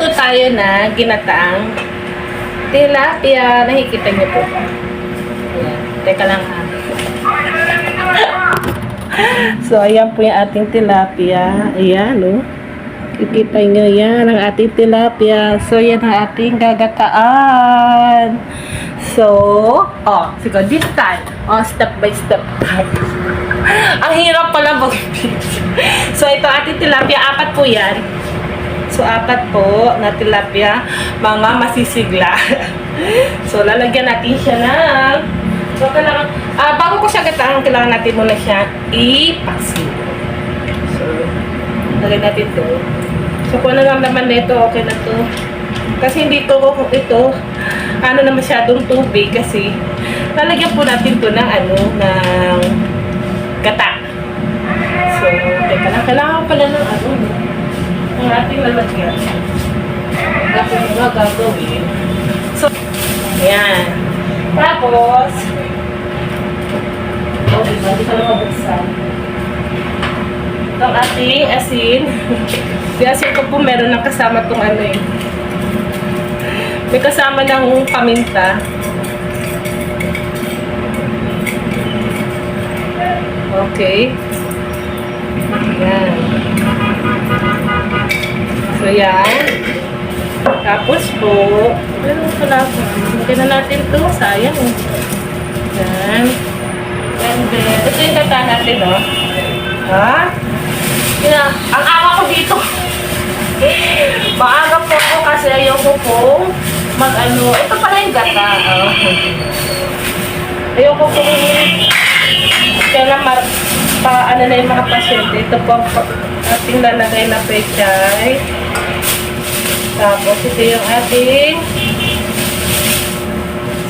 Magluluto tayo na ginataang tilapia. Nakikita niyo po. Ayan. Teka lang ha. So, ayan po yung ating tilapia. Ayan, oh. Kikita nyo yan, ang ating tilapia. So, yan ang ating gagataan. So, sige, this time. Step by step. Ang hirap pala mag-video. So, ito ating tilapia. 4 po yan. So, 4 po na tilapia. Mga masisigla. So, lalagyan natin siya ng... So, kailangan... bago ko siya gataan, kailangan natin muna siya i-paksiw. So, lagyan natin ito. So, kung ano naman na ito, okay na to. Kasi hindi ko ito, ano na masyadong tubig kasi lalagyan po natin to ng ng gata. So, teka lang, kailangan pala ng ng ating lalagyan. Gagawin. So, ayan. Tapos, diba? Di ka na mabuksan. Itong ating asin. Yung asin ko po meron ng kasama itong may kasama ng paminta. Okay. Yan. So, yan. Tapos po, pala po. Lagyan na natin ito. Sayang. Yan. And then, ito yung gata natin, no? Ha? Ang ama ko dito. Maaga po ako kasi ayoko po ito pala yung gata. Ayoko po kailan na yung mga pasyente. Ito po ang ating lalagay na pechay. Tapos ito yung ating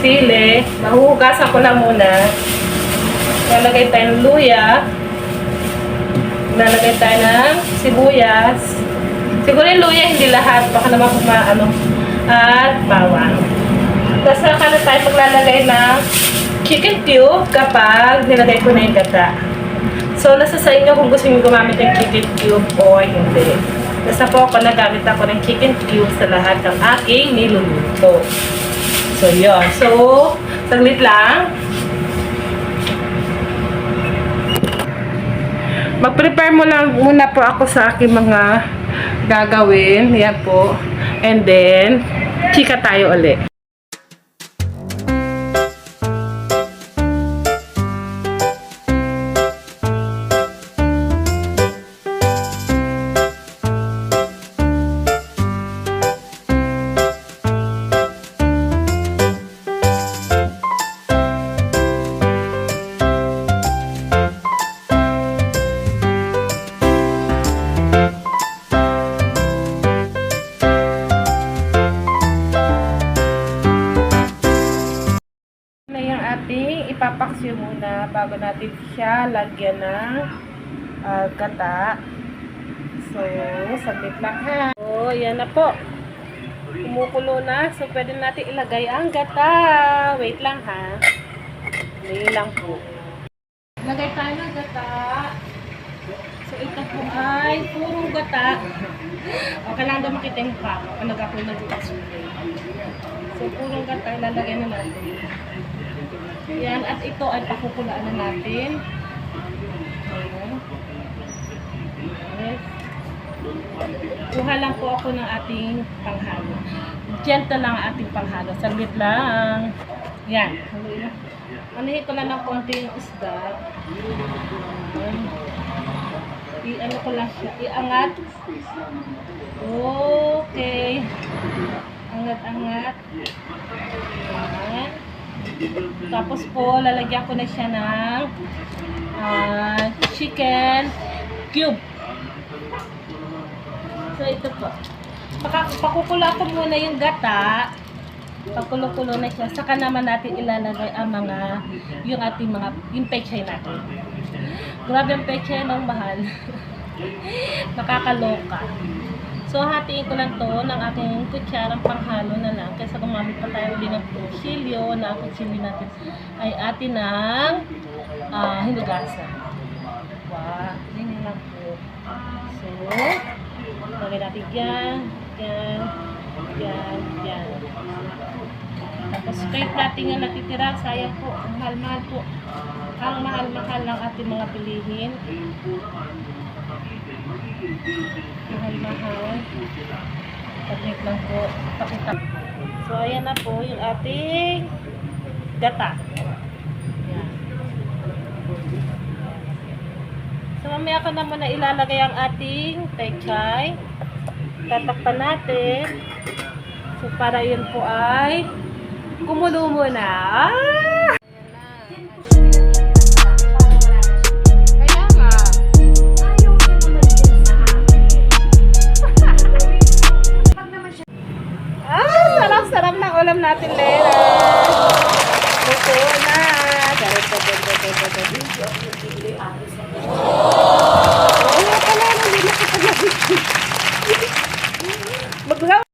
sili. Mahuhugasan ko na muna. Lalagay tayo ng luya. Lalagay tayo ng sibuyas. Siguro yung luya, hindi lahat. Baka naman kung at bawang. Tapos saka na tayo maglalagay ng chicken cube kapag nilagay ko na yung gata. So, nasa sa inyo kung gusto nyo gumamit ng chicken cube o hindi. Basta po ako nagamit ako ng chicken cube sa lahat ng aking niluluto. So, yun. So, saglit lang. Mag-prepare muna po ako sa aking mga gagawin. Yan po. And then, chika tayo ulit. Ipapaksiw muna bago natin siya lagyan ng gata. So, saglit lang ha. So, yan na po. Kumukulo na. So, pwede natin ilagay ang gata. Wait lang ha. Hindi lang po. Lagay tayo ng gata. So, ito po ay purong gata. Okay lang daw makita yung mukha ko. Pag ako nag-uusapin. So, purong gata. Ilalagay na natin. Yan, at ito ay pakukulaan na natin. Ayan. Yes. Kuha lang po ako ng ating panghalo. Gentle lang ang ating panghalo. Saglit lang. Yan. Anuhin ko na ng konting isda. I-ano ko lang siya. Iangat. Okay. Angat-angat. Yan. Tapos po, lalagyan ko na siya ng chicken cube. So, ito po. Pakukulo ko muna yung gata. Pagkulo-kulo na siya. Saka naman natin ilalagay ang yung pechay natin. Grabe ang pechay ng mahal. Nakakaloka. So, hatiin ko lang to ng aking kutsarang panghalo na lang. Kaysa gumamit pa tayo ulit ng chilyo na aking chili natin ay atin ng hinugasan. Wow. Yan lang po. So, lagay natin yan. Yan. Yan, yan. Tapos kahit natin yung natitira, sayang po. Ang mahal-mahal po. Ang mahal-mahal ng ating mga bilihin. Mahal-mahal. Paglit lang po. Pakita. So, ayan na po yung ating gata. Yan. So, mamaya ko na muna ilalagay ang ating pechay. Tatakpan natin. So, para yun po ay kumulo muna.